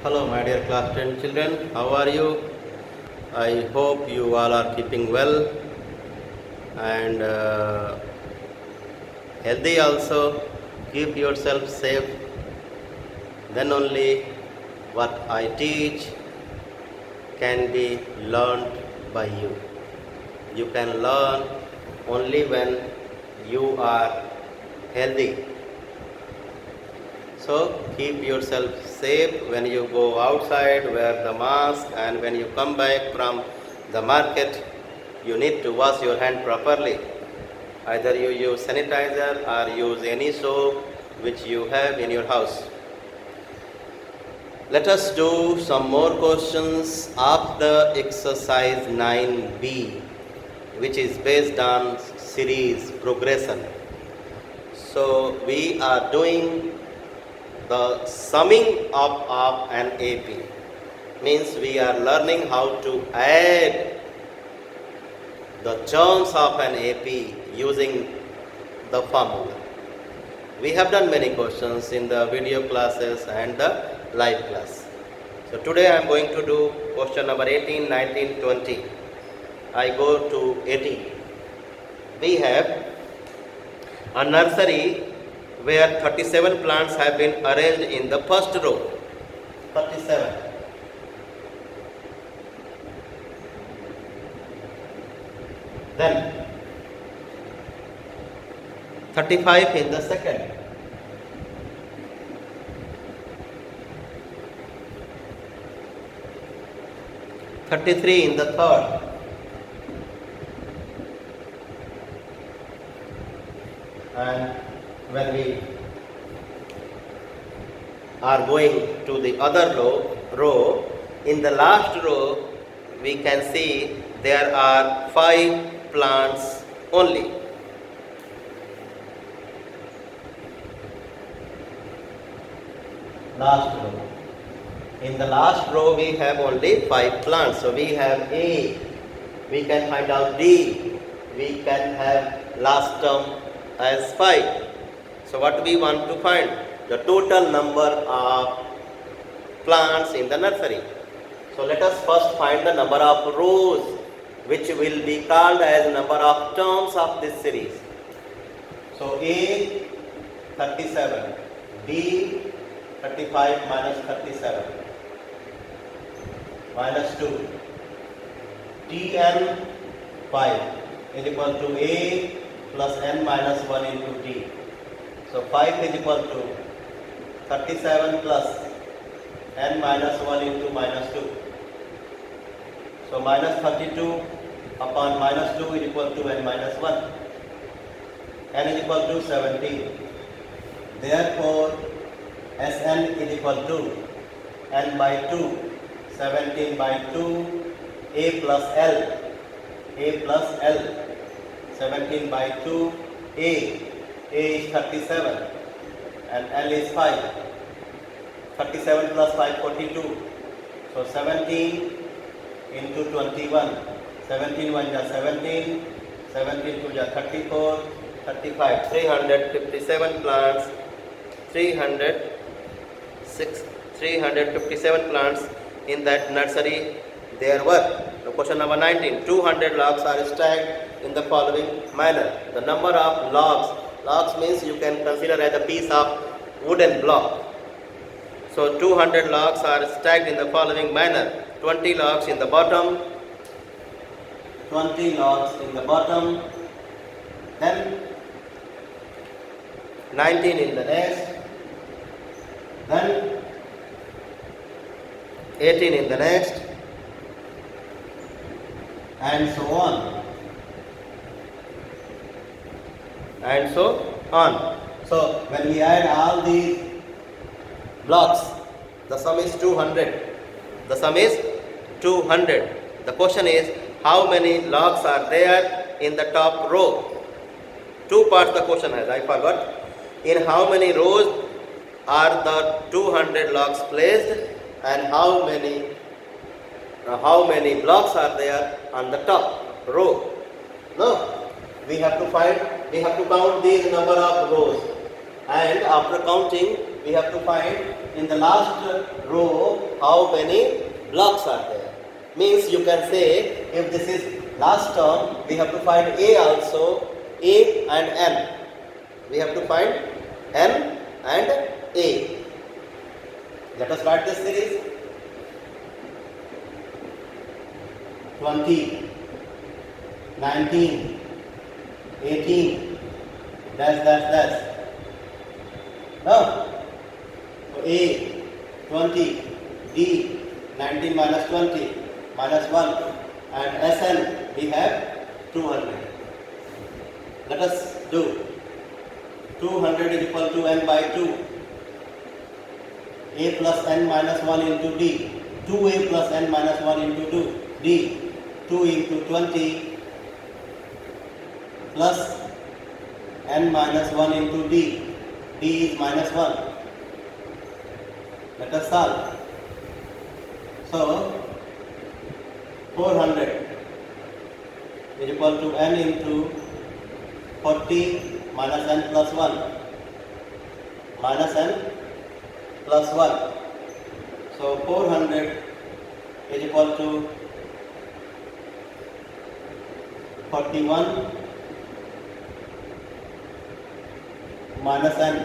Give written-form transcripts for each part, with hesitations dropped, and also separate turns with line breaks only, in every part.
Hello, my dear class 10 children. How are you? I hope you all are keeping well and healthy also. Keep yourself safe. Then only what I teach can be learned by you. You can learn only when you are healthy. So keep yourself safe when you go outside, wear the mask, and when you come back from the market, you need to wash your hand properly. Either you use sanitizer or use any soap which you have in your house. Let us do some more questions of the exercise 9B, which is based on series progression. So we are doing the summing up of an AP. Means we are learning how to add the terms of an AP using the formula. We have done many questions in the video classes and the live class. So today I am going to do question number 18, 19, 20. I go to 18. We have a nursery where 37 plants have been arranged in the first row. 37. Then 35 in the second. $33 in the third. And when we are going to the other row, in the last row we can see there are 5 plants only. Last row. In the last row we have only 5 plants. So we have A, we can find out D, we can have last term as 5. So what we want to find? The total number of plants in the nursery. So let us first find the number of rows, which will be called as number of terms of this series. So A 37, B 35 minus 37 minus 2, Tn 5 is equal to A plus n minus 1 into t. So 5 is equal to 37 plus n minus 1 into minus 2. So minus 32 upon minus 2 is equal to n minus 1. N is equal to 17. Therefore, Sn is equal to n by 2, 17 by 2, A plus L, 17 by 2, A is 37 and L is 5. 37 plus 5, 42. So 17 into 21. 17 1 is 17, 17 2 is 34, 35. 357 plants, 357 plants in that nursery there were. Now question number 19. 200 logs are stacked in the following manner. The number of logs means you can consider as a piece of wooden block. So 200 logs are stacked in the following manner. 20 logs in the bottom, 20 logs in the bottom, then 19 in the next, then 18 in the next, and so on. And so on. So when we add all these blocks, the sum is 200. The sum is 200. The question is, how many logs are there in the top row? 2 parts the question has, I forgot. In how many rows are the 200 logs placed, and how many blocks are there on the top row? No, we have to count these number of rows, and after counting we have to find in the last row how many blocks are there. Means you can say if this is last term, we have to find A also, A and N. We have to find N and A. Let us write this series. 20, 19, 18, dash dash dash. Now, so A 20, D 19 minus 20 minus 1, and Sn we have 200. Let us do. 200 is equal to n by 2. A plus n minus 1 into D. 2A plus n minus 1 into 2. D. 2 into 20 plus n minus 1 into D. D is minus 1. Let us solve. So, 400 is equal to n into 40 minus n plus 1 minus n plus 1. So, 400 is equal to 41 minus n,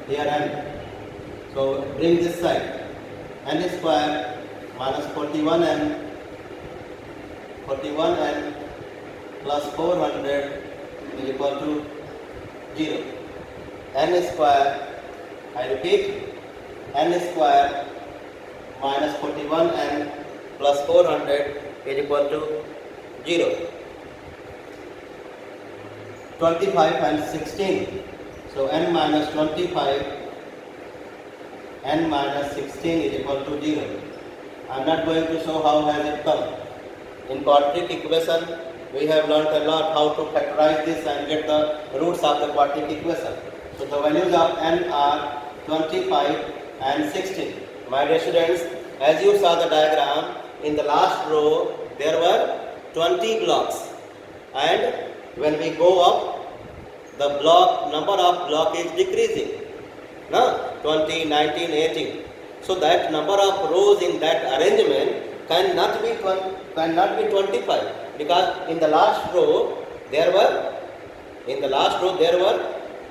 here n. So bring this side, n square minus 41n plus 400 is equal to 0. N square, I repeat, n square minus 41n plus 400 is equal to 0. 25 and 16. So n minus 25, n minus 16 is equal to 0. I am not going to show how has it come. In quadratic equation, we have learnt a lot how to factorize this and get the roots of the quadratic equation. So the values of n are 25 and 16. My dear students, as you saw the diagram, in the last row there were 20 blocks, and when we go up, the number of block is decreasing. No? 20, 19, 18. So that number of rows in that arrangement cannot be 25, because in the last row there were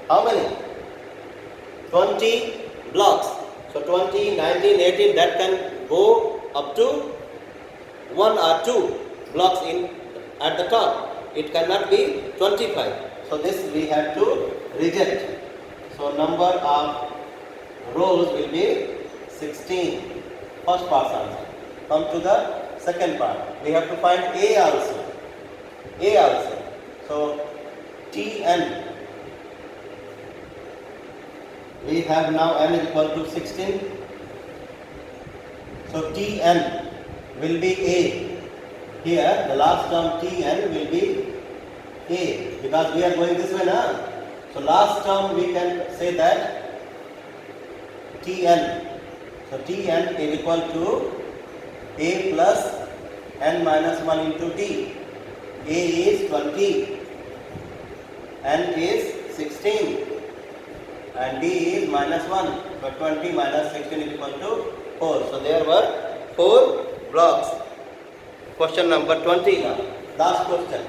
how many? 20 blocks. So 20, 19, 18, that can go up to 1 or 2 blocks at the top. It cannot be 25. So this we have to reject. So number of rows will be 16. First part answer. Come to the second part. We have to find A also. So Tn. We have now n is equal to 16. So Tn will be A. Here the last term Tn will be A, because we are going this way now. So last term we can say that Tn. So Tn is equal to A plus n minus 1 into D. A is 20, n is 16, and D is minus 1. So 20 minus 16 is equal to 4. So there were 4 blocks. Question number 20 now. Last question.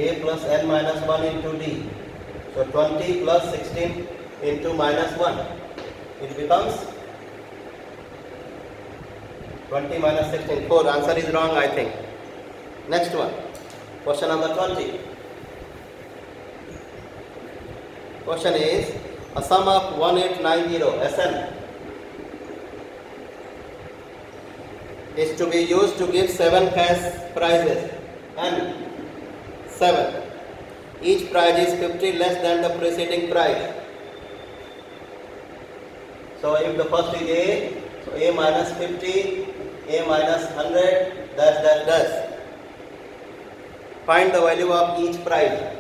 A plus n minus 1 into D. So 20 plus 16 into minus 1. It becomes 20 minus 16. 4. Answer is wrong, I think. Next one. Question number 20. Question is, a sum of 1890 Sn is to be used to give 7 cash prizes and 7. Each prize is 50 less than the preceding prize. So if the first is A, so A minus 50, A minus 100, dash dash dash. Find the value of each prize.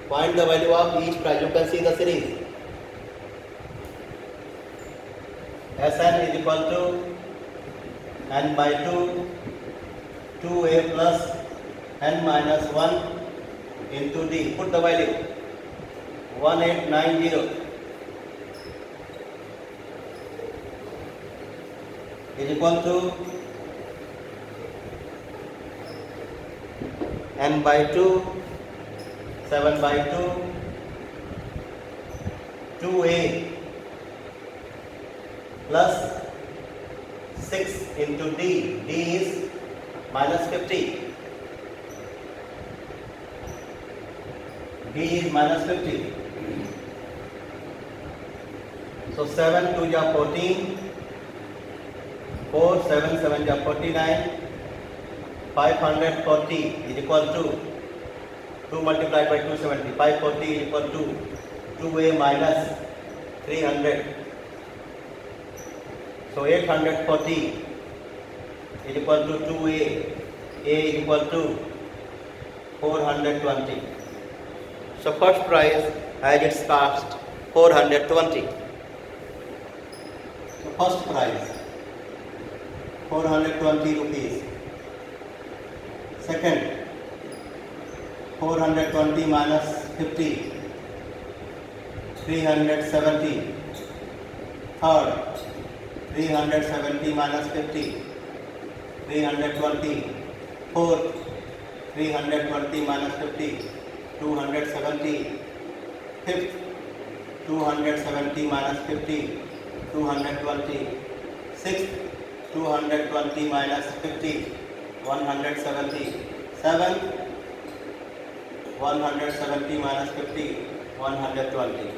Find the value of each prize. You can see the series. Sn is equal to n by 2, 2a plus n minus 1 into d. Put the value 1890 is equal to n by 2, 7 by 2, 2a plus 6 into d. D is minus 50. D is minus 50. So 7 2 ja 14, 4 7 7 ja 49, 540 is equal to 2 multiplied by 270. 540 is equal to 2a minus 300. So 840 is equal to 2a. A is equal to 420. So first prize as its cost 420. So first prize 420 rupees. Second 420 minus 50, 370. Third 370 minus 50, 320. Fourth 320 minus 50, 270. Fifth 270 minus 50, 220. Sixth 220 minus 50, 170. Seventh 170 minus 50, 120.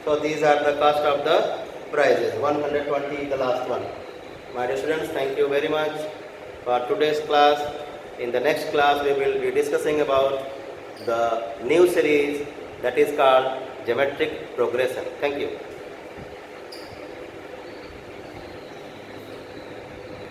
So these are the cost of the prizes. 120 is the last one. My dear students, thank you very much for today's class. In the next class we will be discussing about the new series that is called geometric progression. Thank you.